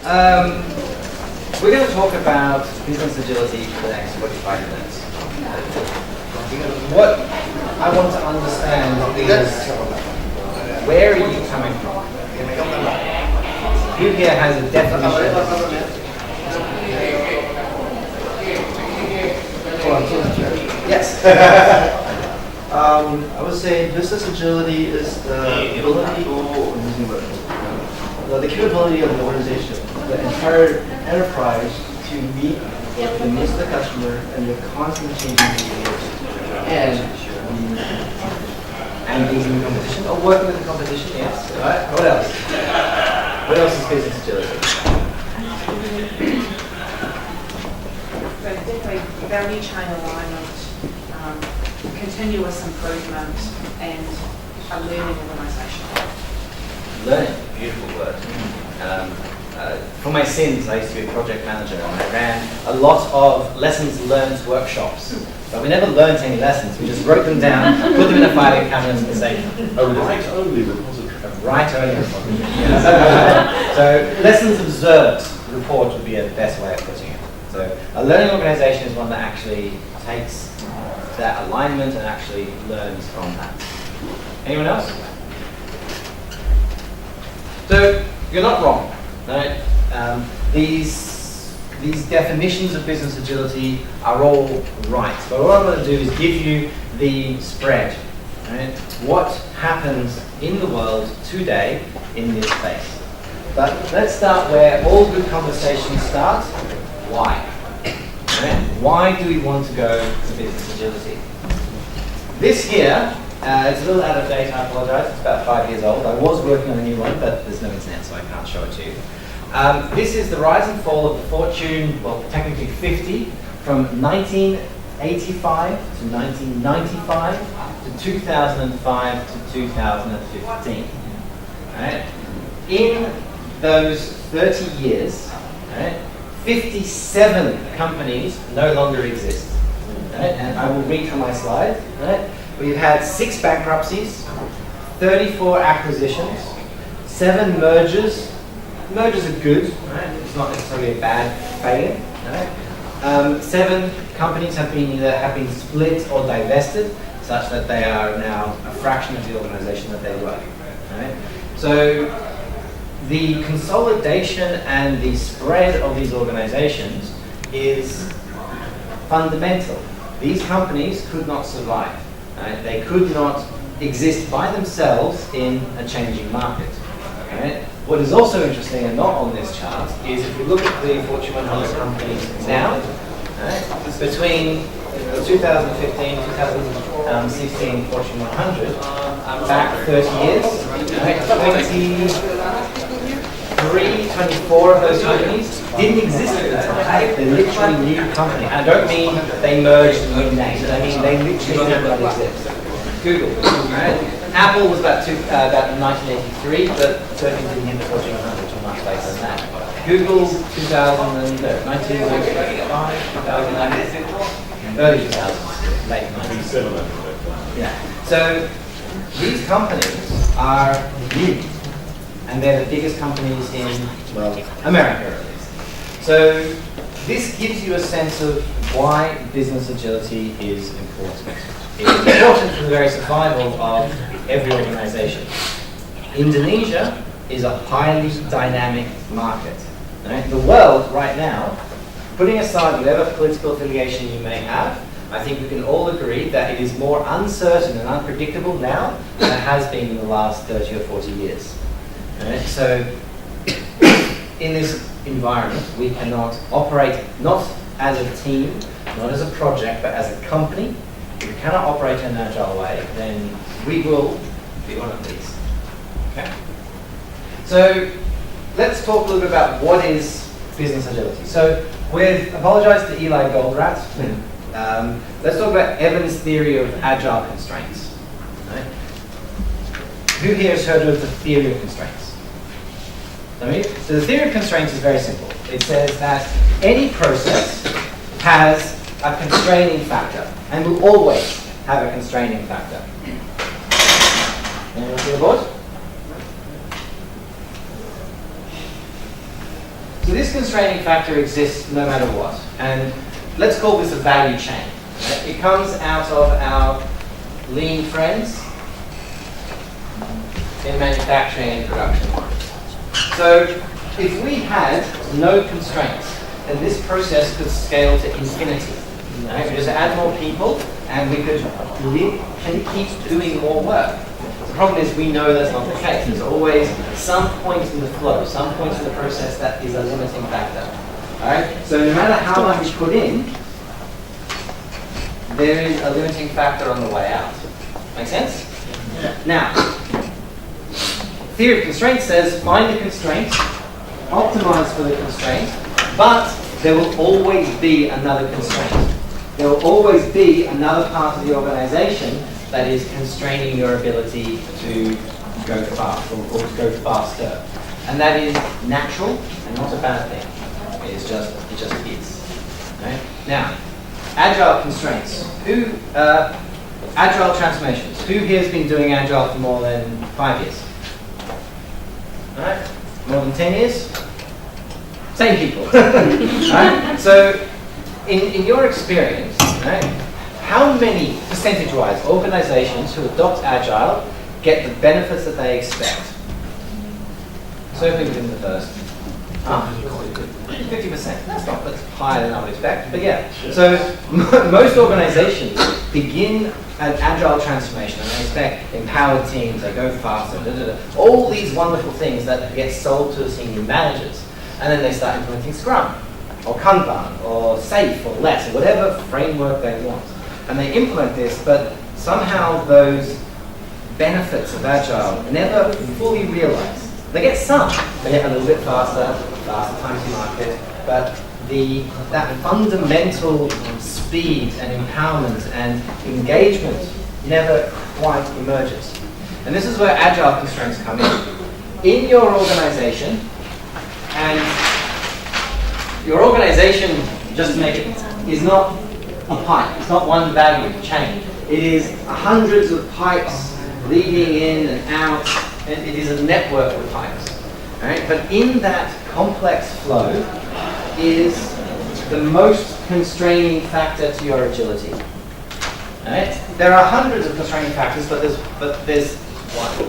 We're going to talk about business agility for the next 45 minutes. What I want to understand is, where are you coming from? Who here has a definition? Yes. I would say business agility is the ability the capability of the organization, the entire enterprise, to meet the needs of the customer and the constantly changing needs And being in competition, or working with the competition, yes. Right? What else? What else is business agility? Value chain alignment, continuous improvement, and a learning organisation. Learning, beautiful word. For my sins, I used to be a project manager, and I ran a lot of lessons learned workshops. But we never learned any lessons. We just wrote them down, put them in a filing cabinet, and say, Right only repository. Right only repository. So lessons observed report would be the best way of putting it. So a learning organisation is one that actually takes that alignment and actually learns from that. Anyone else? So you're not wrong, right? These definitions of business agility are all right. But what I'm going to do is give you the spread, right? What happens in the world today in this space. But let's start where all good conversations start. Why? Right? Why do we want to go to business agility? This here, it's a little out of date, I apologize, it's about 5 years old. I was working on a new one, but there's no internet, so I can't show it to you. This is the rise and fall of the Fortune, well, technically 50, from 1985 to 1995 to 2005 to 2015. Right? In those 30 years, right, 57 companies no longer exist. Right? And I will read from my slide. Right? We've had 6 bankruptcies, 34 acquisitions, 7 mergers. Mergers are good, right? It's not necessarily a bad failing. Right? 7 companies have been split or divested, such that they are now a fraction of the organization that they were. Right? So the consolidation and the spread of these organizations is fundamental. These companies could not survive. Right? They could not exist by themselves in a changing market. Right? What is also interesting and not on this chart is if you look at the Fortune 100 companies now, right, between 2015 2016 Fortune 100, back 30 years, right, 24 of those companies didn't exist at the time. They're literally new companies. I don't mean they merged and new names. I mean they literally did not exist. Google, right? Apple was about 1983, but certainly didn't hit the Fortune 100 until much later than that. Google, 1995, 2009, early 2000s, late 90s. Yeah. So these companies are new, and they're the biggest companies in, well, America at least. So this gives you a sense of why business agility is important. It's important for the very survival of every organization. Indonesia is a highly dynamic market. Right? The world right now, putting aside whatever political affiliation you may have, I think we can all agree that it is more uncertain and unpredictable now than it has been in the last 30 or 40 years. Right? So in this environment, we cannot operate not as a team, not as a project, but as a company. If we cannot operate in an agile way, then we will be one of these. Okay? So let's talk a little bit about what is business agility. So with apologize to Eli Goldratt, let's talk about Evan's theory of agile constraints. Right? Who here has heard of the theory of constraints? So the theory of constraints is very simple. It says that any process has a constraining factor, and will always have a constraining factor. Anyone see the board? constraining factor exists no matter what. And let's call this a value chain. Right? It comes out of our lean friends in manufacturing and production. So if we had no constraints, then this process could scale to infinity. Right? We just add more people and we could keep doing more work. The problem is we know that's not the case. There's always some point in the flow, some point in the process that is a limiting factor. Alright? So no matter how much you put in, there is a limiting factor on the way out. Make sense? Yeah. Now, theory of constraints says find the constraint, optimize for the constraint, but there will always be another constraint. There will always be another part of the organization that is constraining your ability to go fast or to go faster. And that is natural and not a bad thing. It just is. Right? Now, agile constraints. Agile transformations. Who here has been doing agile for more than 5 years? Right? More than 10 years? Same people. Right? So, in your experience, right, how many, percentage-wise, organizations who adopt agile get the benefits that they expect? Certainly within the first 50%. That's higher than I would expect, but yeah. So most organizations begin an agile transformation and they expect empowered teams, they go faster, all these wonderful things that get sold to the senior managers. And then they start implementing Scrum, or Kanban, or SAFe, or LESS, or whatever framework they want. And they implement this, but somehow those benefits of agile are never fully realized. They get some. They get a little bit faster time to market, but that fundamental speed and empowerment and engagement never quite emerges. And this is where agile constraints come in. In your organization, and your organization, just to make it, is not a pipe. It's not one value chain. It is hundreds of pipes leading in and out, and it is a network of pipes. Right? But in that complex flow is the most constraining factor to your agility. Right? There are hundreds of constraining factors, but there's one.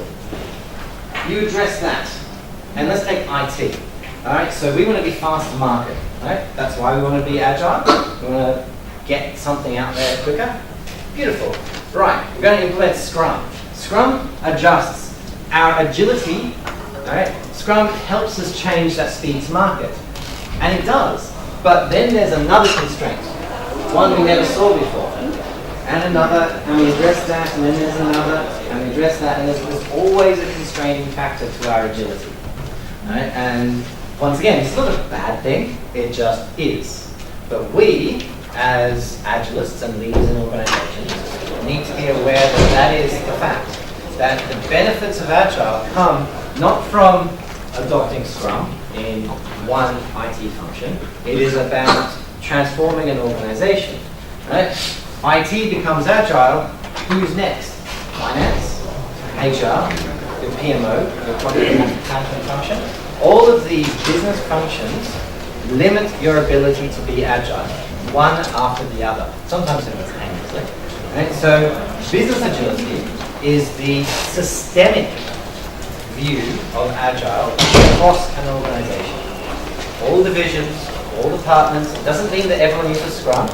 You address that, and let's take IT. All right, so we want to be fast to market. Right? That's why we want to be agile. We want to get something out there quicker. Beautiful. Right, we're going to implement Scrum. Scrum adjusts our agility. Right? Scrum helps us change that speed to market, and it does. But then there's another constraint, one we never saw before, and another, and we address that, and then there's another, and we address that, and there's always a constraining factor to our agility. Right? And once again, it's not a bad thing, it just is. But we, as agilists and leaders in organizations, need to be aware that that is the fact. That the benefits of Agile come not from adopting Scrum in one IT function, it is about transforming an organization. Right? IT becomes Agile, who's next? Finance, HR, the PMO, the project management function. All of these business functions limit your ability to be agile, one after the other, sometimes simultaneously. Right? So business agility is the systemic view of agile across an organization. All divisions, all departments. It doesn't mean that everyone uses Scrum,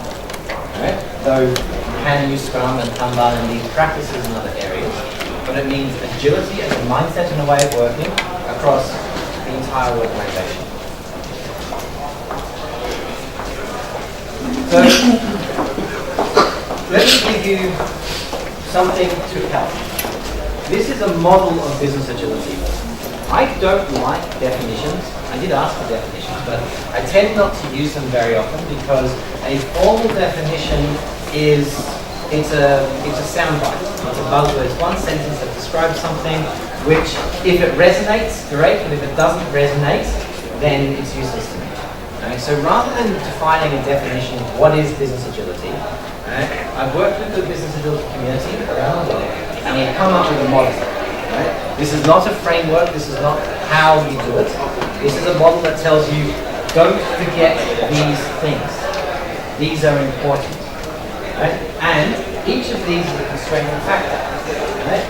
right? Though you can use Scrum and Kanban and these practices in other areas. But it means agility as a mindset and a way of working across the entire organization. So, let me give you something to help. This is a model of business agility. I don't like definitions. I did ask for definitions, but I tend not to use them very often because a formal definition is it's a soundbite. It's a buzzword. It's one sentence that describes something which, if it resonates, great, but if it doesn't resonate, then it's useless to me. Right? So rather than defining a definition of what is business agility, right, I've worked with the business agility community around the world, and we've come up with a model. Right? This is not a framework, this is not how you do it. This is a model that tells you don't forget these things. These are important. Right? And each of these is a constraining factor. Right?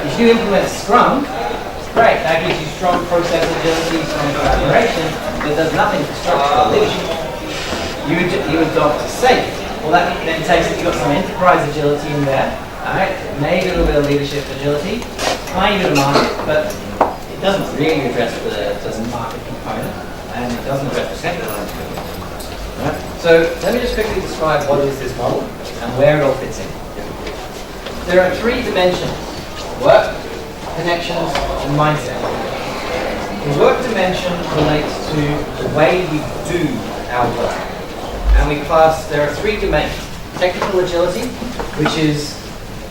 If you implement Scrum, great, that gives you strong process agility, strong collaboration, but it does nothing for structural leadership. You adopt SAFe. Well, that then takes it, you've got some enterprise agility in there, alright? Maybe a little bit of leadership agility, tiny bit of market, but it doesn't really address the market component, and it doesn't address the technical component. Right? So let me just quickly describe what is this model and where it all fits in. There are 3 dimensions: work, connections, and mindset. The work dimension relates to the way we do our work. And we class, there are 3 domains. Technical agility, which is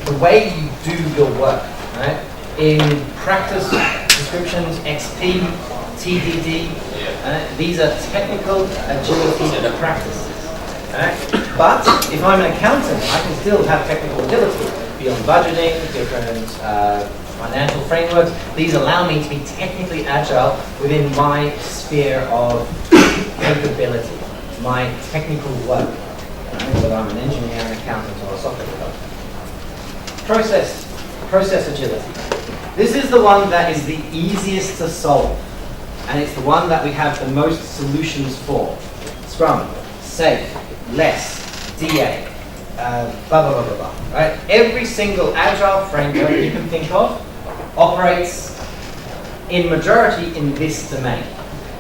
the way you do your work. Right? In practice descriptions, XP, TDD, these are technical agility practices. Right? But if I'm an accountant, I can still have technical agility beyond budgeting, different financial frameworks. These allow me to be technically agile within my sphere of capability, my technical work, whether I'm an engineer, an accountant, or a software developer. Process agility. This is the one that is the easiest to solve, and it's the one that we have the most solutions for. Scrum, SAFe, LESS, DA, blah, blah, blah, blah, blah. Right? Every single agile framework you can think of operates in majority in this domain,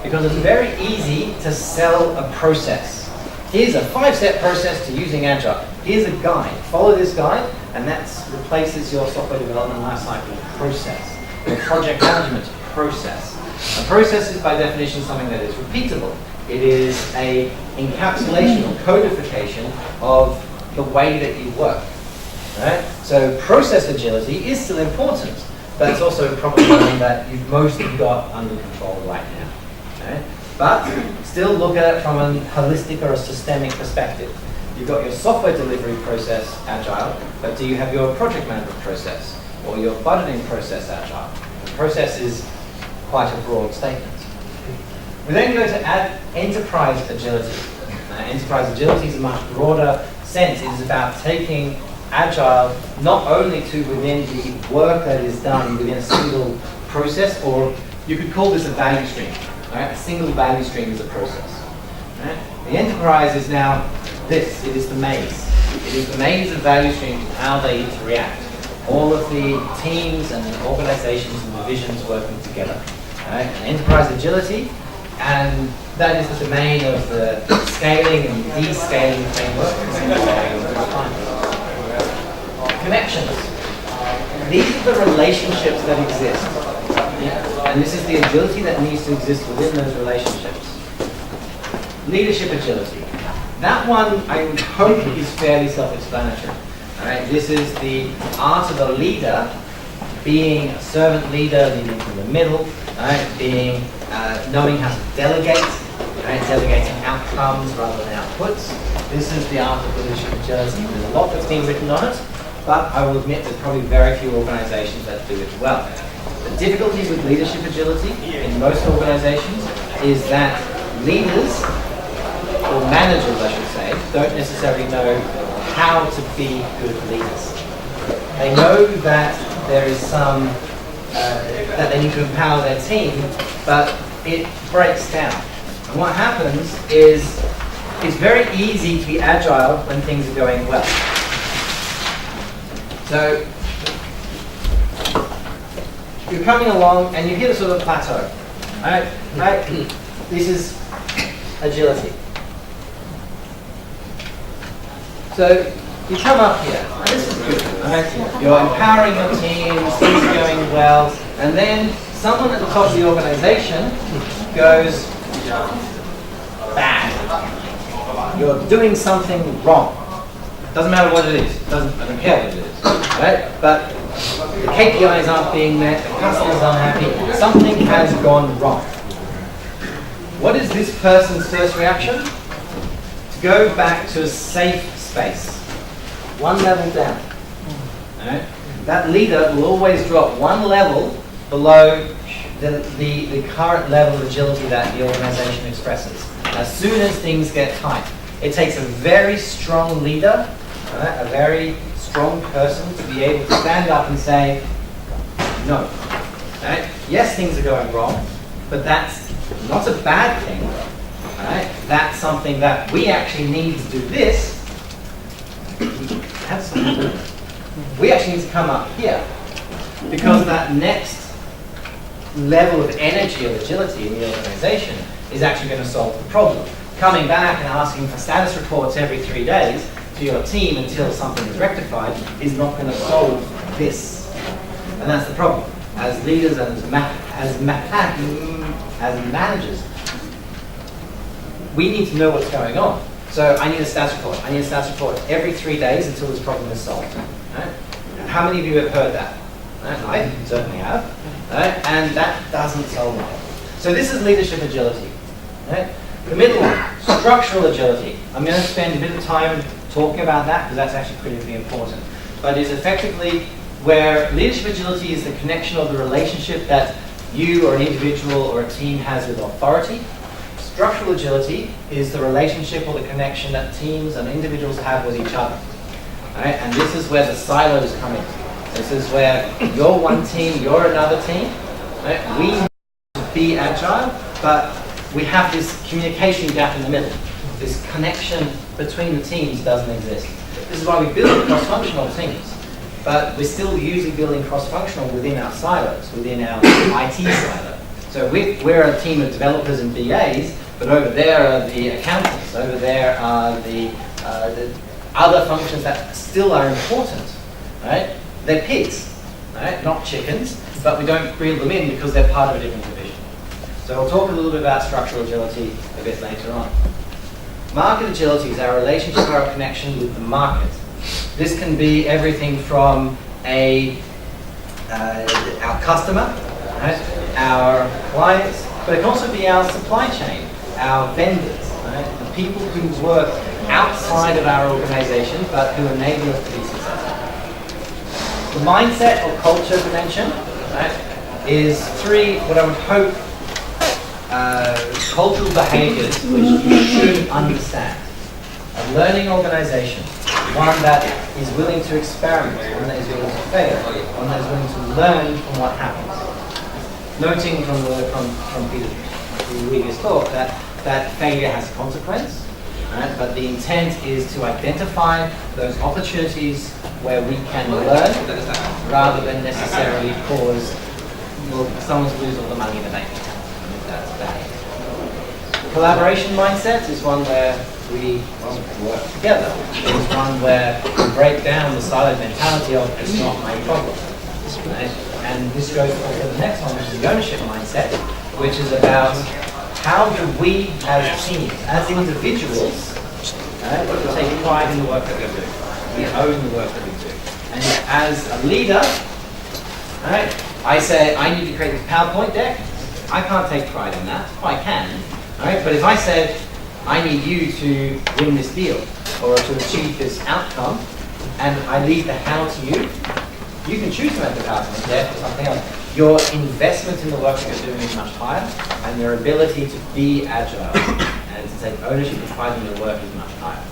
because it's very easy to sell a process. Here's a 5-step process to using Agile. Here's a guide. Follow this guide, and that replaces your software development lifecycle process, your project management process. A process is by definition something that is repeatable. It is a encapsulation or codification of the way that you work. Right? So process agility is still important, but it's also probably one that you've mostly got under control right now. Right? But still look at it from a holistic or a systemic perspective. You've got your software delivery process agile, but do you have your project management process or your budgeting process agile? The process is quite a broad statement. We then go to add enterprise agility. Enterprise agility is a much broader sense. It is about taking agile not only to within the work that is done within a single process, or you could call this a value stream. Right? A single value stream is a process. Right? The enterprise is now this. It is the maze. It is the maze of value streams and how they interact. All of the teams and organizations and divisions working together. Right? And enterprise agility, and that is the domain of the scaling and descaling framework. Connections. These are the relationships that exist. And this is the agility that needs to exist within those relationships. Leadership agility. That one, I would hope, is fairly self-explanatory. All right? This is the art of a leader being a servant leader, leading from the middle, right? Being knowing how to delegate, right? Delegating outcomes rather than outputs. This is the art of leadership agility. There's a lot that's been written on it, but I will admit there's probably very few organizations that do it well. The difficulty with leadership agility in most organizations is that leaders, or managers I should say, don't necessarily know how to be good leaders. They know that there is some, that they need to empower their team, but it breaks down. And what happens is, it's very easy to be agile when things are going well. So, you're coming along and you hit a sort of plateau. Right? This is agility. So you come up here, and this is good. Right? You're empowering your teams, things are going well, and then someone at the top of the organization goes bad. You're doing something wrong. Doesn't matter what it is. I don't care what it is. Right? But the KPIs aren't being met, the customers aren't happy, something has gone wrong. What is this person's first reaction? To go back to a safe space, one level down. Right? That leader will always drop one level below the current level of agility that the organization expresses. As soon as things get tight, it takes a very strong leader, a very strong person to be able to stand up and say, no. Right? Yes, things are going wrong, but that's not a bad thing. Right? That's something that we actually need to do this. We actually need to come up here, because that next level of energy of agility in the organization is actually going to solve the problem. Coming back and asking for status reports every 3 days to your team until something is rectified is not going to solve this. And that's the problem. As leaders and as managers, we need to know what's going on. So I need a status report. I need a status report every 3 days until this problem is solved. Right? How many of you have heard that? Right? I certainly have. Right? And that doesn't solve it. So this is leadership agility. Right? The middle one, structural agility. I'm going to spend a bit of time talking about that because that's actually critically important. But it's effectively where leadership agility is the connection of the relationship that you or an individual or a team has with authority. Structural agility is the relationship or the connection that teams and individuals have with each other. Right? And this is where the silos come in. This is where you're one team, you're another team. Right? We need to be agile, but we have this communication gap in the middle. This connection between the teams doesn't exist. This is why we build cross-functional teams. But we're still usually building cross-functional within our silos, within our IT silo. So we're a team of developers and BAs, but over there are the accountants, over there are the other functions that still are important, right? They're pigs, right? Not chickens, but we don't reel them in because they're part of a different division. So we'll talk a little bit about structural agility a bit later on. Market agility is our relationship or our connection with the market. This can be everything from our customer, right? Our clients, but it can also be our supply chain, our vendors, right? The people who work outside of our organization but who enable us to be successful. The mindset or culture dimension, right, is 3 what I would hope cultural behaviors which you should understand. A learning organization, one that is willing to experiment, one that is willing to fail, one that is willing to learn from what happens. Noting from Peter's previous talk that failure has a consequence, right? But the intent is to identify those opportunities where we can learn rather than necessarily cause someone to lose all the money in the bank. That's bad. The collaboration mindset is one where we work together. It's one where we break down the siloed mentality of it's not my problem. Right? And this goes to the next one, which is the ownership mindset, which is about how do we as teams, as individuals, right, take pride in the work that we do. We own the work that we do. And as a leader, right, I say I need to create this PowerPoint deck. I can't take pride in that. I can, right? But if I said I need you to win this deal or to achieve this outcome, and I leave the how to you, you can choose to make the PowerPoint deck or something else. Your investment in the work that you're doing is much higher, and your ability to be agile and to take ownership and pride in your work is much higher.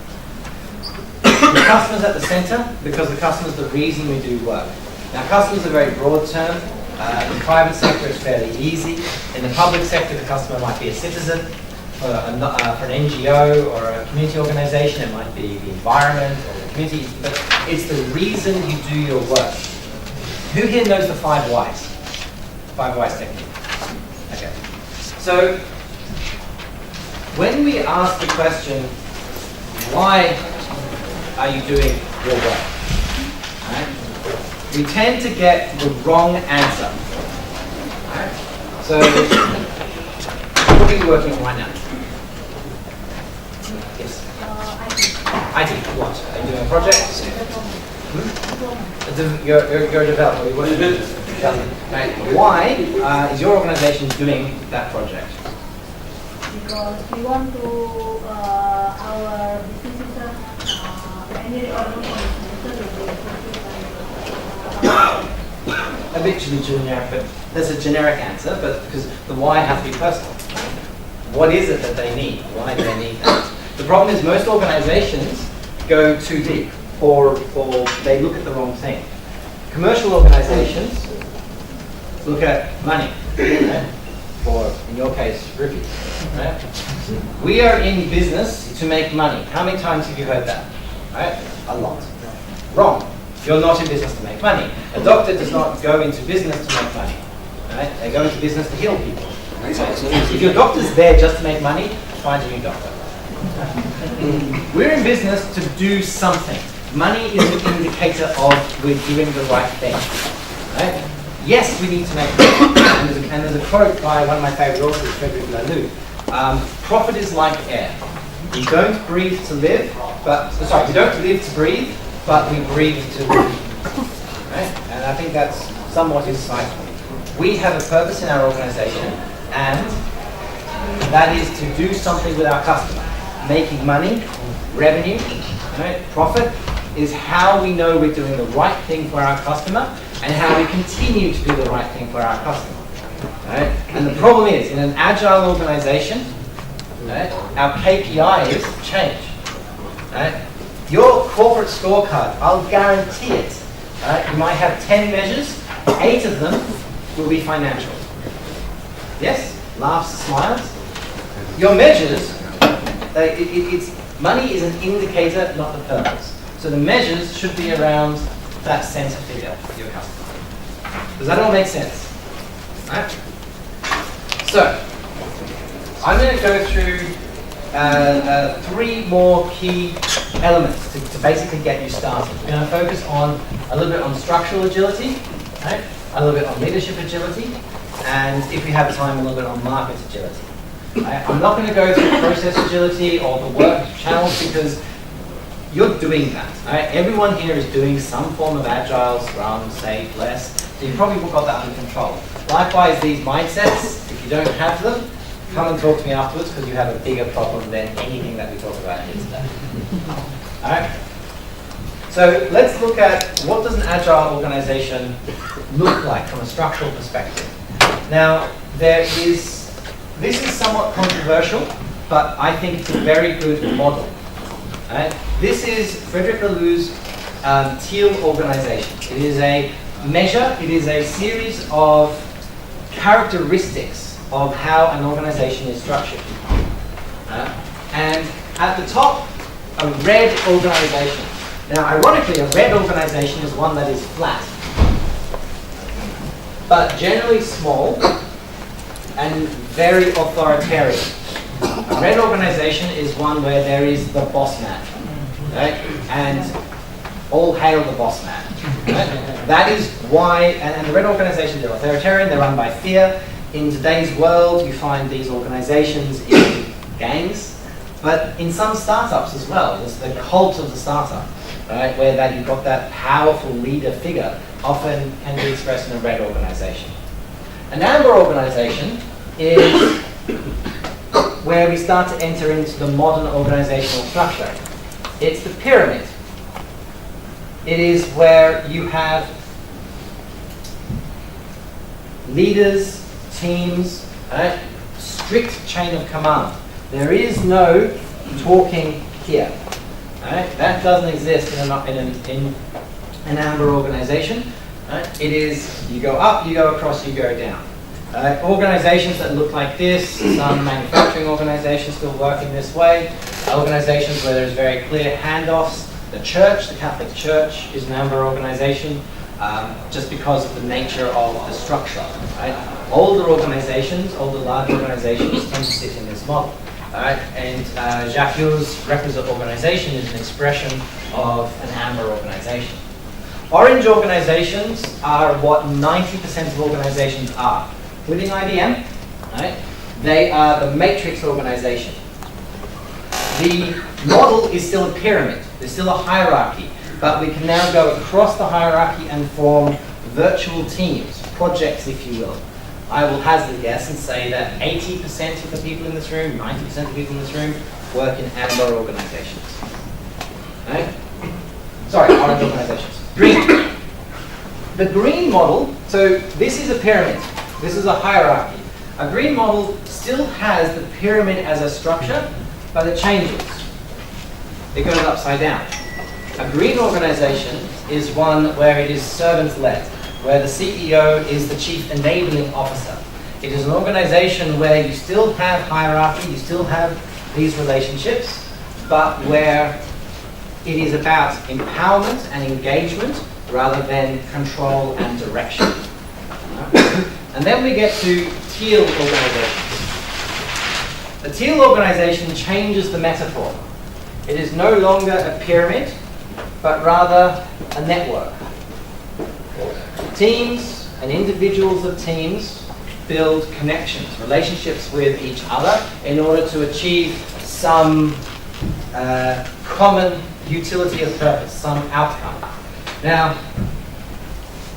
The customer's at the center because the customer's the reason we do work. Now, customer's a very broad term. In the private sector, it's fairly easy. In the public sector, the customer might be a citizen. For an NGO or a community organization, it might be the environment or the community, but it's the reason you do your work. Who here knows the 5 whys? 5 whys technique. Okay. So, when we ask the question, why are you doing your work? Right? We tend to get the wrong answer. Right? So, what are you working on right now? Yes. IT. What? Are you doing a project? You're a developer. What is it? Right. Why is your organization doing that project? Because we want to our business any organization habitually generic, but there's a generic answer, but because the why has to be personal. What is it that they need? Why do they need that? The problem is most organizations go too deep, or they look at the wrong thing. Commercial organizations look at money, right? Or in your case, rupees. Right? We are in business to make money. How many times have you heard that? Right? A lot. Wrong. You're not in business to make money. A doctor does not go into business to make money. Right? They go into business to heal people. Right? If your doctor's there just to make money, find a new doctor. We're in business to do something. Money is an indicator of we're doing the right thing. Right? Yes, we need to make money. And there's a quote by one of my favorite authors, Frederick Laloux. Profit is like air. We don't breathe to live, we don't live to breathe, but we breathe to live. Right? And I think that's somewhat insightful. We have a purpose in our organization, and that is to do something with our customer. Making money, revenue, right? Profit is how we know we're doing the right thing for our customer and how we continue to do the right thing for our customer. Right? And the problem is, in an agile organization, right, our KPIs change. Right? Your corporate scorecard, I'll guarantee it. Right? You might have 10 measures, 8 of them will be financial. Yes? Laughs, smiles. Your measures, money is an indicator, not the purpose. So the measures should be around that center figure for your customer. Does that all make sense? Right? So, I'm going to go through 3 more key elements to basically get you started. We're going to focus on a little bit on structural agility, right? A little bit on leadership agility, and if we have time, a little bit on market agility. Right? I'm not going to go through process agility or the work channels because you're doing that. Right? Everyone here is doing some form of agile, scrum, safe, less. So you've probably got that under control. Likewise, these mindsets, if you don't have them, come and talk to me afterwards because you have a bigger problem than anything that we talk about here today. All right? So let's look at what does an agile organization look like from a structural perspective. Now, this is somewhat controversial, but I think it's a very good model. Right? This is Frederick Laloux's teal organization. It is a measure, it is a series of characteristics of how an organization is structured. And at the top, a red organization. Now, ironically, a red organization is one that is flat, but generally small and very authoritarian. A red organization is one where there is the boss man, right? And all hail the boss man. Right? That is why, and the red organizations are authoritarian, they're run by fear. In today's world, you find these organizations in gangs, but in some startups as well. There's the cult of the startup, right? Where that you've got that powerful leader figure, often can be expressed in a red organization. An amber organization is where we start to enter into the modern organizational structure. It's the pyramid. It is where you have leaders, teams, right? Strict chain of command. There is no talking here. Right? That doesn't exist in an amber organization. Right? It is, you go up, you go across, you go down. Organizations that look like this, some manufacturing organizations still work in this way. Organizations where there's very clear handoffs. The church, the Catholic Church, is an amber organization just because of the nature of the structure. Right? Older organizations, older large organizations tend to sit in this model. Right? And Jacques Hill's requisite organization is an expression of an amber organization. Orange organizations are what 90% of organizations are. Including IBM, right? They are the matrix organization. The model is still a pyramid. There's still a hierarchy, but we can now go across the hierarchy and form virtual teams, projects, if you will. I will hazard a guess and say that 80% of the people in this room, 90% of the people in this room, work in amber organizations. Right? Sorry, orange organizations. Green. The green model, so this is a pyramid. This is a hierarchy. A green model still has the pyramid as a structure, but it changes. It goes upside down. A green organization is one where it is servant-led, where the CEO is the chief enabling officer. It is an organization where you still have hierarchy, you still have these relationships, but where it is about empowerment and engagement rather than control and direction. And then we get to teal organizations. A teal organization changes the metaphor. It is no longer a pyramid, but rather a network. Teams and individuals of teams build connections, relationships with each other in order to achieve some common utility of purpose, some outcome. Now,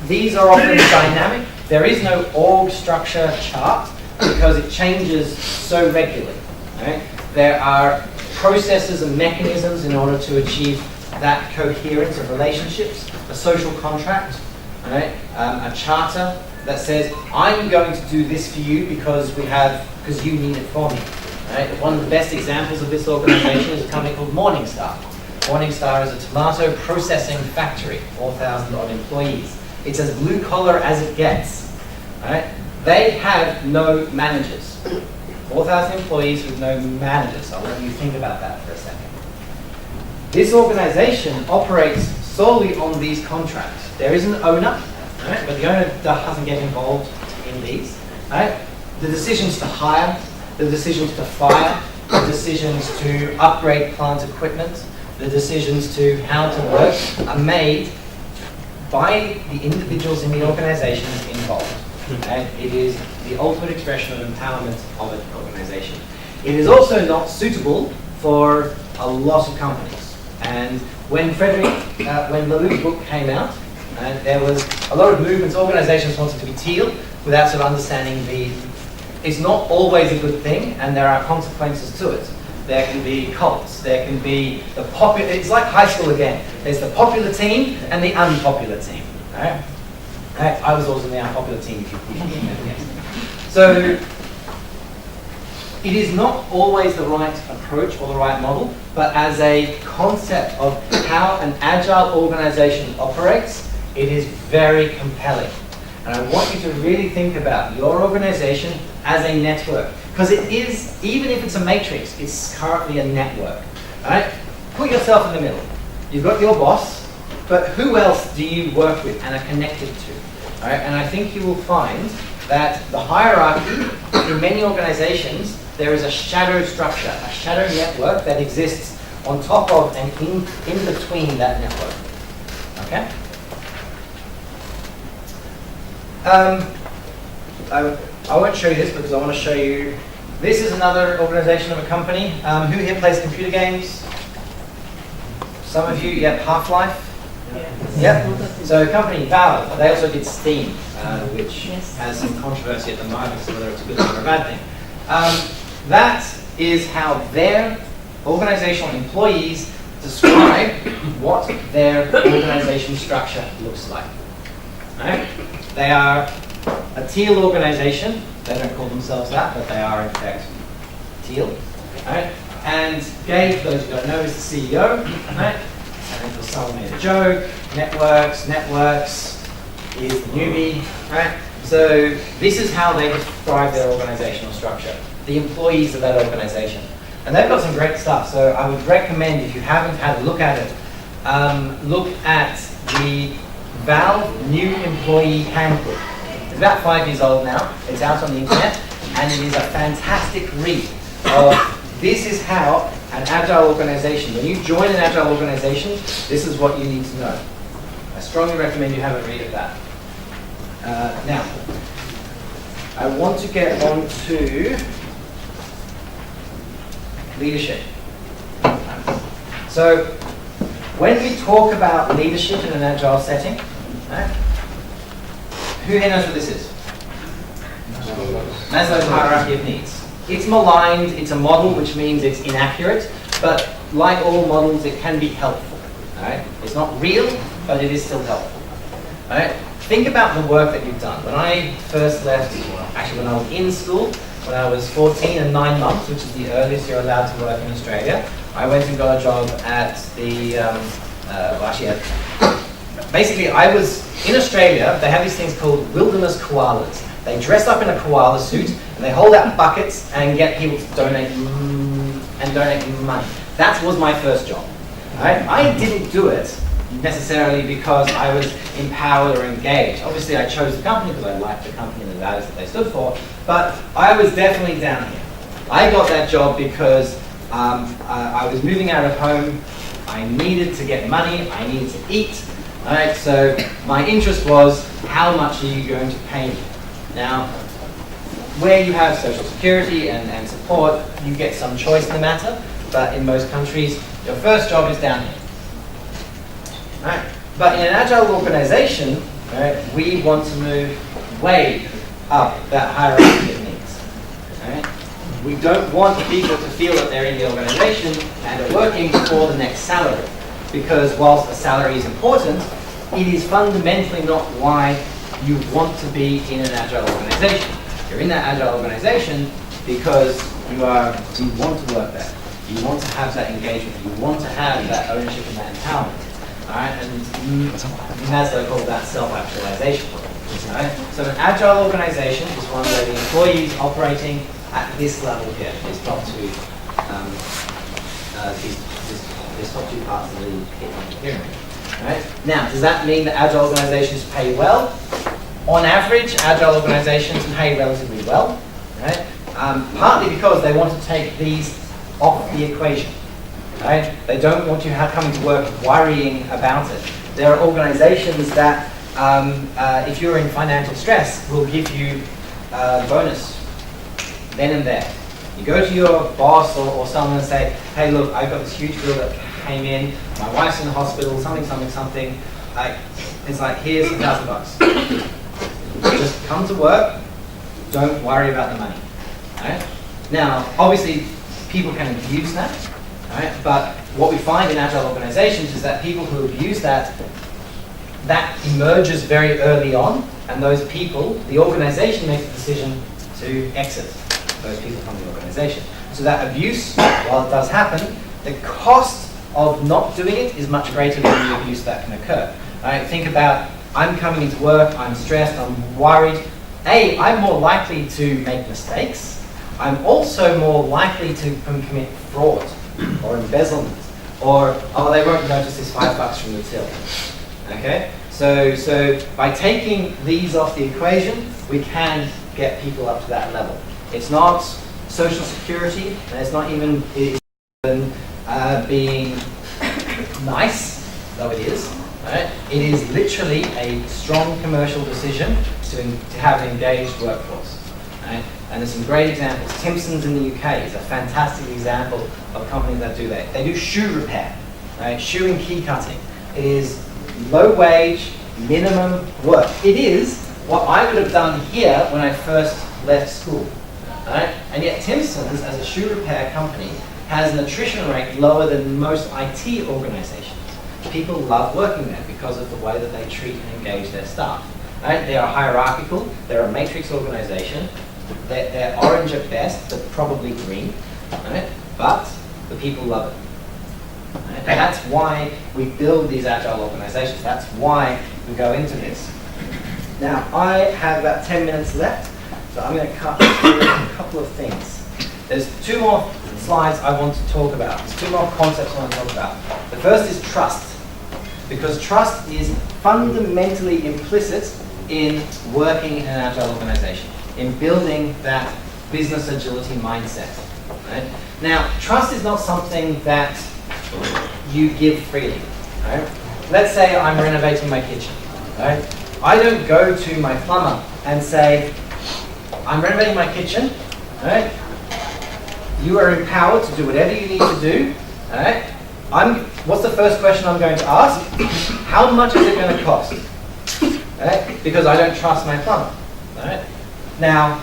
these are often dynamic. There is no org structure chart because it changes so regularly. Right? There are processes and mechanisms in order to achieve that coherence of relationships, a social contract, right? A charter that says, I'm going to do this for you because you need it for me. Right? One of the best examples of this organization is a company called Morningstar. Morningstar is a tomato processing factory, 4,000 odd employees. It's as blue collar as it gets. Right? They have no managers. 4,000 employees with no managers. I'll let you think about that for a second. This organization operates solely on these contracts. There is an owner, right? But the owner doesn't get involved in these. Right? The decisions to hire, the decisions to fire, the decisions to upgrade plant equipment, the decisions to how to work are made by the individuals in the organizations involved. And it is the ultimate expression of empowerment of an organization. It is also not suitable for a lot of companies. And when Lelou's book came out, there was a lot of movements, organizations wanted to be teal without sort of understanding it's not always a good thing, and there are consequences to it. There can be cults, there can be the popular, it's like high school again. There's the popular team and the unpopular team. Right? I was always in the unpopular team, if you remember, yes. So, it is not always the right approach or the right model, but as a concept of how an agile organization operates, it is very compelling. And I want you to really think about your organization as a network. Because it is, even if it's a matrix, it's currently a network. Right? Put yourself in the middle. You've got your boss, but who else do you work with and are connected to? Right? And I think you will find that the hierarchy in many organizations, there is a shadow structure, a shadow network that exists on top of and in between that network. Okay? I won't show you this because I want to show you. This is another organization of a company. Who here plays computer games? Some of you, yep, Half-Life? Yep. So company Valve, they also did Steam, which has some controversy at the moment as to whether it's a good thing or a bad thing. That is how their organizational employees describe what their organization structure looks like. Right? They are a teal organization. They don't call themselves that, but they are in fact teal. Right? And Gabe, for those who don't know, is the CEO. Right? And for someone made a joke, networks is the newbie. Right? So this is how they describe their organizational structure. The employees of that organization. And they've got some great stuff. So I would recommend, if you haven't had a look at it, look at the Valve New Employee Handbook. It's about 5 years old now. It's out on the internet, and it is a fantastic read of this is how an agile organization, when you join an agile organization, this is what you need to know. I strongly recommend you have a read of that. Now, I want to get on to leadership. So, when we talk about leadership in an agile setting, right, who here knows what this is? Maslow's hierarchy of needs. It's maligned, it's a model, which means it's inaccurate, but like all models, it can be helpful. Right? It's not real, but it is still helpful. Right? think about the work that you've done. When I first left, actually when I was in school, when I was 14 and 9 months, which is the earliest you're allowed to work in Australia, I went and got a job at the, basically I was, in Australia, they have these things called wilderness koalas. They dress up in a koala suit and they hold out buckets and get people to donate money. That was my first job. Right? I didn't do it necessarily because I was empowered or engaged. Obviously I chose the company because I liked the company and the values that they stood for, but I was definitely down here. I got that job because I was moving out of home, I needed to get money, I needed to eat. Right? So my interest was, how much are you going to pay me? Now, where you have social security and support, you get some choice in the matter, but in most countries, your first job is down here. Right? But in an agile organization, right, we want to move way up that hierarchy of needs. Right? We don't want people to feel that they're in the organization and are working for the next salary. Because whilst the salary is important, it is fundamentally not why you want to be in an agile organization. You're in that agile organization because you want to work there. You want to have that engagement. You want to have that ownership and that empowerment. All right? And Maslow called that self-actualization. All right? So an agile organization is one where the employees operating at this level here, these top two, these top two parts of the pyramid. Right? Now, does that mean that agile organizations pay well? On average, agile organizations pay relatively well. Right? Partly because they want to take these off the equation. Right? They don't want you coming to work worrying about it. There are organizations that, if you're in financial stress, will give you a bonus then and there. You go to your boss or someone and say, hey, look, I've got this huge bill that came in, my wife's in the hospital, something. It's like, here's $1,000. Just come to work, don't worry about the money. Right? Now, obviously, people can abuse that, right? But what we find in agile organizations is that people who abuse that emerges very early on, and those people, the organization makes the decision to exit those people from the organization. So that abuse, while it does happen, the cost of not doing it is much greater than the abuse that can occur. Right? Think about, I'm coming into work, I'm stressed, I'm worried. I'm more likely to make mistakes. I'm also more likely to commit fraud or embezzlement, or, they won't notice this $5 from the till. Okay? So by taking these off the equation, we can get people up to that level. It's not social security, and it's not even being nice, though it is. Right? It is literally a strong commercial decision to have an engaged workforce. Right? And there's some great examples. Timpson's in the UK is a fantastic example of companies that do that. They do shoe repair, right? Shoe and key cutting. It is low wage, minimum work. It is what I would have done here when I first left school. Right? And yet Timpson's, as a shoe repair company, has an attrition rate lower than most IT organizations. People love working there because of the way that they treat and engage their staff. Right? They are hierarchical, they're a matrix organization, they're orange at best, but probably green, right? But the people love it. Right? And that's why we build these agile organizations, that's why we go into this. Now, I have about 10 minutes left, so I'm going to cut through a couple of things. There's 2 more slides I want to talk about. There's 2 more concepts I want to talk about. The first is trust, because trust is fundamentally implicit in working in an agile organization, in building that business agility mindset. Right? Now, trust is not something that you give freely. Right? Let's say I'm renovating my kitchen. Right? I don't go to my plumber and say, I'm renovating my kitchen. Right? You are empowered to do whatever you need to do. Right? What's the first question I'm going to ask? How much is it going to cost? Right? Because I don't trust my plumber. Right? Now,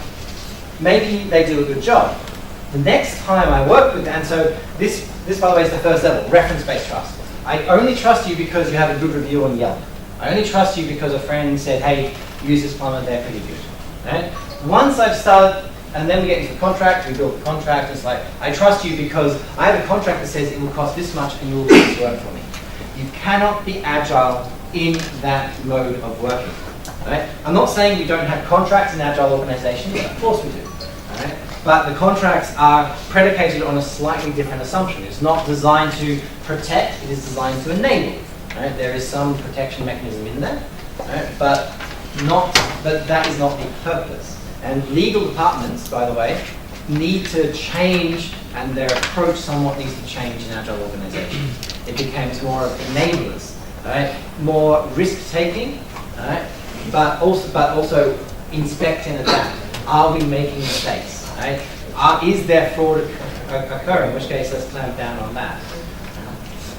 maybe they do a good job. The next time I work with them, and so this by the way is the first level, reference-based trust. I only trust you because you have a good review on Yelp. I only trust you because a friend said, hey, use this plumber, they're pretty good. Right? Once I've started, and then we get into the contract, we build the contract, it's like, I trust you because I have a contract that says it will cost this much and you will do this work for me. You cannot be agile in that mode of working. Right? I'm not saying you don't have contracts in agile organizations, of course we do. Right? But the contracts are predicated on a slightly different assumption. It's not designed to protect, it is designed to enable. Right? There is some protection mechanism in there, right? but that is not the purpose. And legal departments, by the way, need to change, and their approach somewhat needs to change in agile organizations. It becomes more of enablers, right? More risk-taking, right? but also inspect and adapt. Are we making mistakes? Right? Is there fraud occurring? In which case, let's clamp down on that.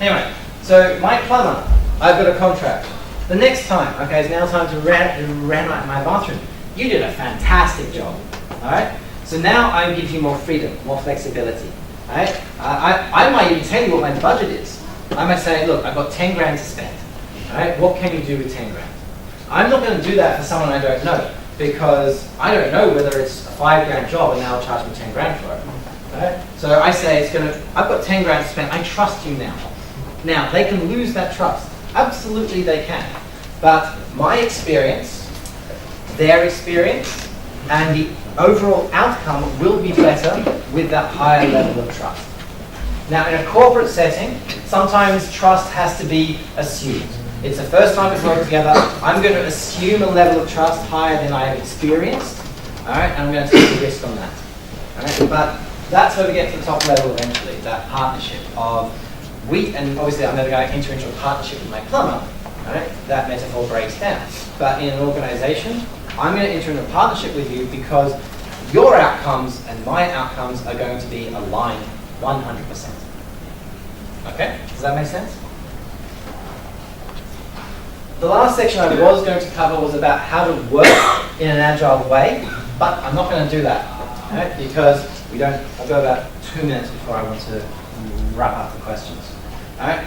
Anyway, so my plumber, I've got a contract. The next time, okay, it's now time to renovate my bathroom. You did a fantastic job, all right? So now I give you more freedom, more flexibility, all right? I might even tell you what my budget is. I might say, look, I've got 10 grand to spend, all right? What can you do with 10 grand? I'm not going to do that for someone I don't know, because I don't know whether it's a 5 grand job and they'll charge me 10 grand for it, all right? So I say I've got 10 grand to spend, I trust you now. Now, they can lose that trust. Absolutely they can. But my experience, their experience, and the overall outcome will be better with that higher level of trust. Now, in a corporate setting, sometimes trust has to be assumed. It's the first time we've worked together. I'm going to assume a level of trust higher than I have experienced. All right, and I'm going to take a risk on that. All right, but that's where we get to the top level eventually, that partnership of and obviously I'm going to go enter into a partnership with my plumber, right? That metaphor breaks down. But in an organization, I'm going to enter into a partnership with you because your outcomes and my outcomes are going to be aligned 100%. Okay? Does that make sense? The last section I was going to cover was about how to work in an agile way, but I'm not going to do that, right? Because I've got about 2 minutes before I want to wrap up the questions. All right,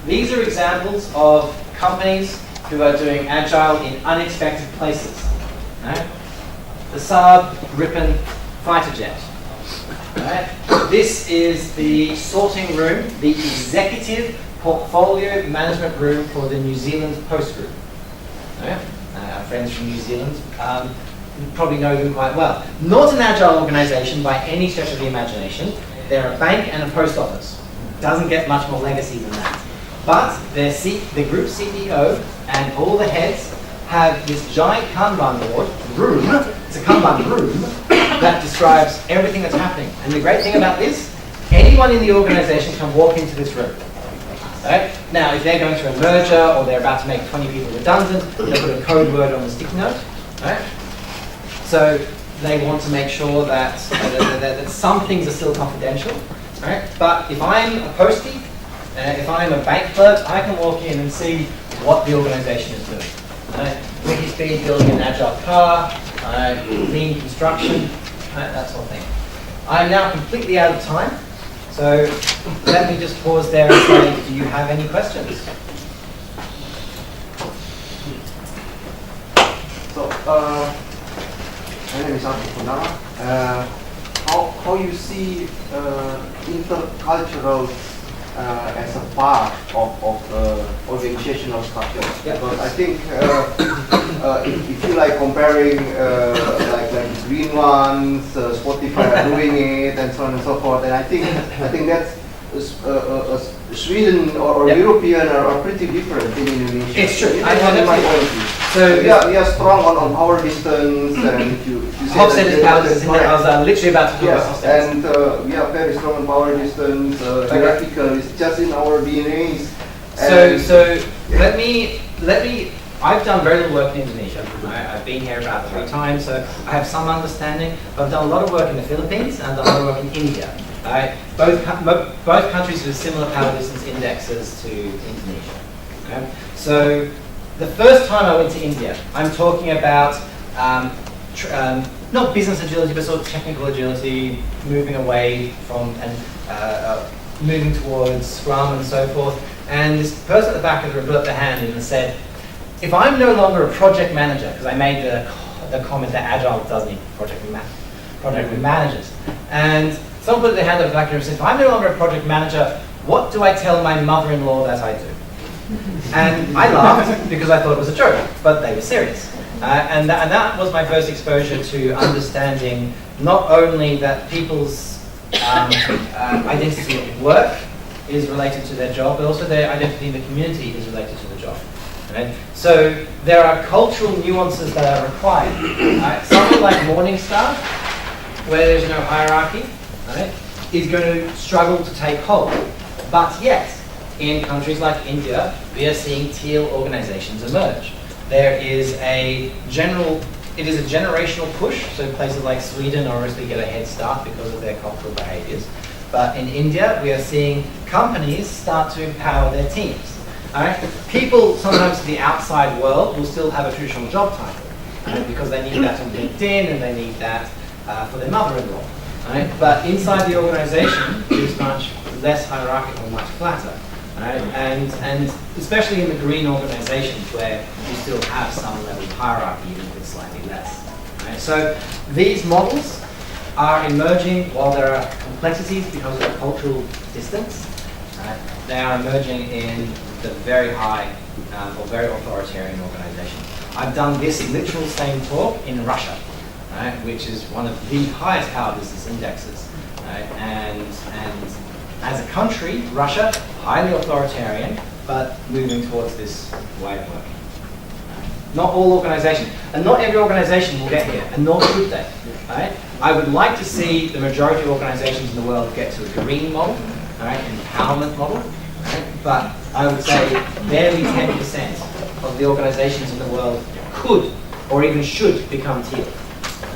these are examples of companies who are doing agile in unexpected places. All right? The Saab Gripen fighter jet. All right? This is the sorting room, the executive portfolio management room for the New Zealand Post Group. All right? Our friends from New Zealand you probably know them quite well. Not an agile organization by any stretch of the imagination. They're a bank and a post office. Doesn't get much more legacy than that. But the group CEO and all the heads have this giant Kanban board room. It's a Kanban room that describes everything that's happening. And the great thing about this, anyone in the organization can walk into this room. Right? Now, if they're going through a merger or they're about to make 20 people redundant, they'll put a code word on the sticky note. Right? So they want to make sure that some things are still confidential. Right? But if I'm a postie, if I'm a bank clerk, I can walk in and see what the organization is doing. Right? Wiki speed, building an agile car, lean construction, that sort of thing. I'm now completely out of time, so let me just pause there and say, do you have any questions? So, my name is Adar. How you see intercultural as a part of organizational structure? Yep. Because I think if you like comparing like the green ones, Spotify are doing it, and so on and so forth, and I think that's Sweden or Yep. European are pretty different in Indonesia. It's true. I know my point of view. So we are strong on power distance, and if you say Hofstede is power distance. I was literally about to talk yes, about Hofstede. and we are very strong on power distance. Hierarchical is just in our DNAs. So let me. I've done very little work in Indonesia. I've been here about 3 times, so I have some understanding. I've done a lot of work in the Philippines and done a lot of work in India. Right? Both countries with similar power distance indexes to Indonesia. Okay? So the first time I went to India, I'm talking about not business agility, but sort of technical agility, moving away from and moving towards Scrum and so forth. And this person at the back of the room put up their hand and said, if I'm no longer a project manager, because I made the comment that Agile does need project managers, and someone put their hand up the back of the room and said, if I'm no longer a project manager, what do I tell my mother-in-law that I do? And I laughed because I thought it was a joke, but they were serious. And that was my first exposure to understanding not only that people's identity at work is related to their job, but also their identity in the community is related to the job. Right? So there are cultural nuances that are required. Something like Morningstar, where there's no hierarchy, right, is going to struggle to take hold. But yet, in countries like India, we are seeing teal organizations emerge. There is it is a generational push, so places like Sweden obviously get a head start because of their cultural behaviors. But in India, we are seeing companies start to empower their teams. Right? People sometimes in the outside world will still have a traditional job title, because they need that on LinkedIn and they need that for their mother-in-law. Right? But inside the organization, it is much less hierarchical, much flatter. Right? And especially in the green organizations where you still have some level of hierarchy, even if it's slightly less. Right? So these models are emerging while there are complexities because of cultural distance. Right? They are emerging in the very high or very authoritarian organizations. I've done this literal same talk in Russia, right, which is one of the highest power business indexes. Right? And as a country, Russia, highly authoritarian, but moving towards this way of working. Not all organizations, and not every organization will get here, and nor should they. Right? I would like to see the majority of organizations in the world get to a green model, right, an empowerment model, right? But I would say barely 10% of the organizations in the world could or even should become teal.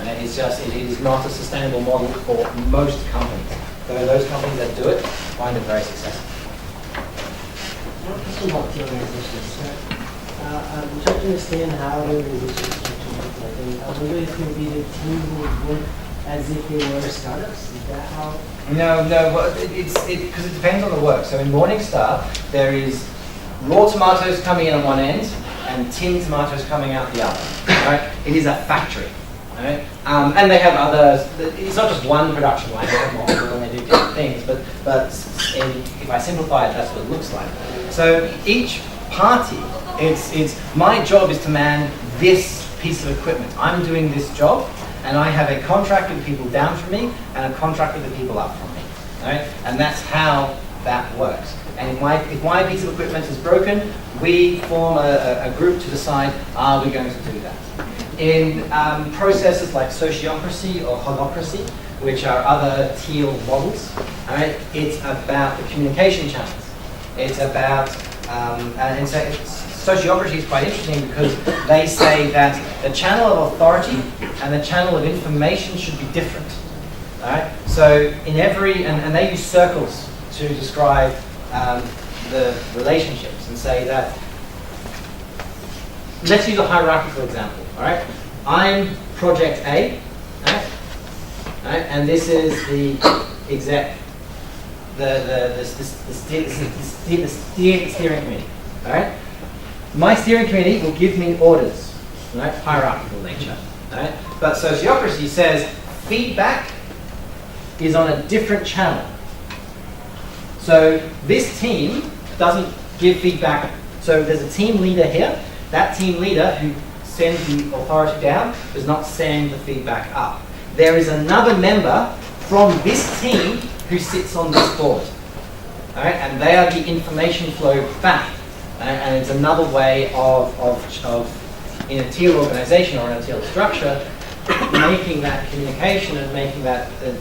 It is not a sustainable model for most companies. Though those companies that do it find it very successful. One question about the organizations. I'm trying to understand how the organization is structured look like. And I wonder if maybe the team would work as if they were startups. Is that how? No. Well, because it depends on the work. So in Morningstar, there is raw tomatoes coming in on one end and tinned tomatoes coming out the other. Right? It is a factory. Right? And they have others. It's not just one production line. They have multiple and they do different things. But if I simplify it, that's what it looks like. So each party, it's my job is to man this piece of equipment. I'm doing this job, and I have a contract with the people down from me and a contract with the people up from me. Right? And that's how that works. And if my piece of equipment is broken, we form a group to decide, are we going to do that? In processes like sociocracy or holocracy, which are other teal models, right, it's about the communication channels. It's about, and so sociocracy is quite interesting because they say that the channel of authority and the channel of information should be different. Right? So in every, and they use circles to describe the relationships and say that, let's use a hierarchical example. All right, I'm project A, right? And this is the exec, the steering committee. All right, my steering committee will give me orders, right? Hierarchical nature. Right? But sociocracy says feedback is on a different channel. So this team doesn't give feedback. So there's a team leader here. That team leader who sends the authority down is not sending the feedback up. There is another member from this team who sits on this board. All right? And they are the information flow back. And it's another way of in a teal organization or in a teal structure, making that communication and making that the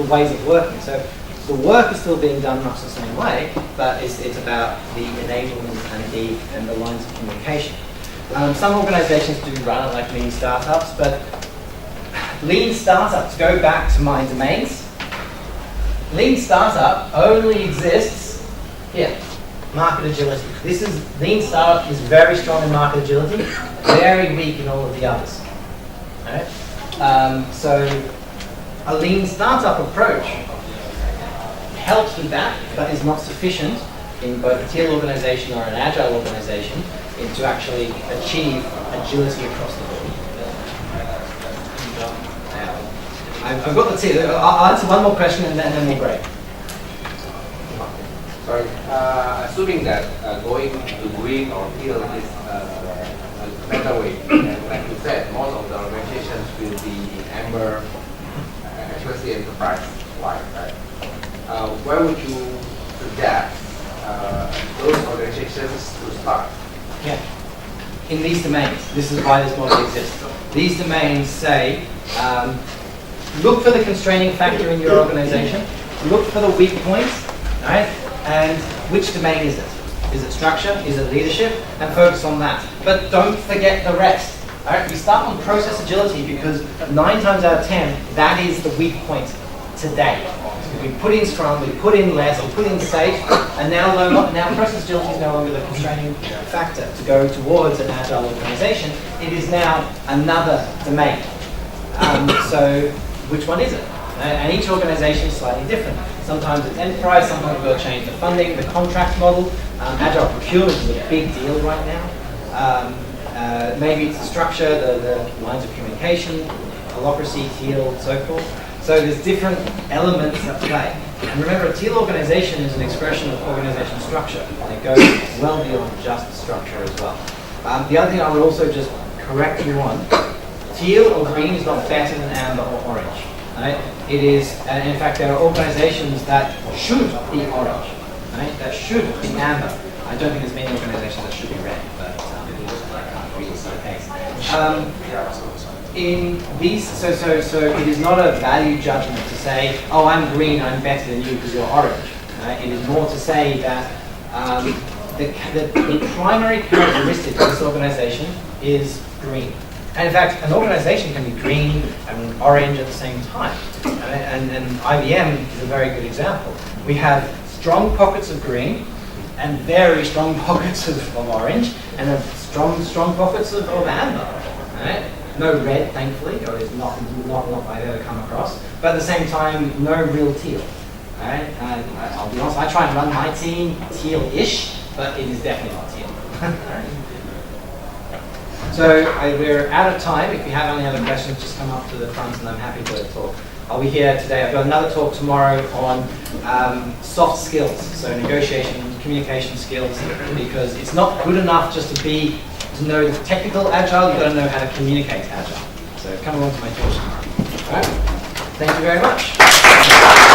ways of working. So the work is still being done much the same way, but it's about the enablement and the lines of communication. Some organizations do run it like lean startups, but lean startups, go back to my domains. Lean startup only exists here, market agility. Lean startup is very strong in market agility, very weak in all of the others. Right? So a lean startup approach helps with that, but is not sufficient in both a teal organization or an agile organization is to actually achieve agility across the board. I've got the teal. I'll answer one more question and then we'll break. Sorry. Assuming that going to green or teal is a better way, and like you said, most of the organizations will be in amber, especially enterprise-wide, right? Where would you suggest those organizations to start? Yeah. In these domains, this is why this model exists. These domains say, look for the constraining factor in your organization, look for the weak points, right? And which domain is it? Is it structure? Is it leadership? And focus on that. But don't forget the rest. All right? We start on process agility because 9 times out of 10, that is the weak point today. We put in Scrum, we put in Less, we put in Safe, and now process agility is no longer the constraining factor to go towards an agile organization. It is now another domain. So which one is it? And each organization is slightly different. Sometimes it's enterprise, sometimes we've got to change the funding, the contract model. Agile procurement is a big deal right now. Maybe it's the structure, the lines of communication, holacracy, teal, so forth. So there's different elements at play. And remember, a teal organization is an expression of organizational structure, and it goes well beyond just structure as well. The other thing I would also just correct you on, teal or green is not better than amber or orange. Right? It is, and in fact, there are organizations that should be orange, right? That should be amber. I don't think there's many organizations that should be red, but I can't really see the case. In these, so it is not a value judgment to say, oh, I'm green, I'm better than you because you're orange. Right? It is more to say that the primary characteristic of this organization is green. And in fact, an organization can be green and orange at the same time. And IBM is a very good example. We have strong pockets of green and very strong pockets of orange and strong pockets of amber. Right? No red, thankfully, or it's not I've ever come across. But at the same time, no real teal. Right? I'll be honest, I try and run my team teal-ish, but it is definitely not teal. Right? So we're out of time. If you have any other questions, just come up to the front and I'm happy to talk. I'll be here today. I've got another talk tomorrow on soft skills, so negotiation, communication skills, because it's not good enough just to know the technical agile, you've got to know how to communicate agile. So come along to my talk tomorrow. All right. Thank you very much.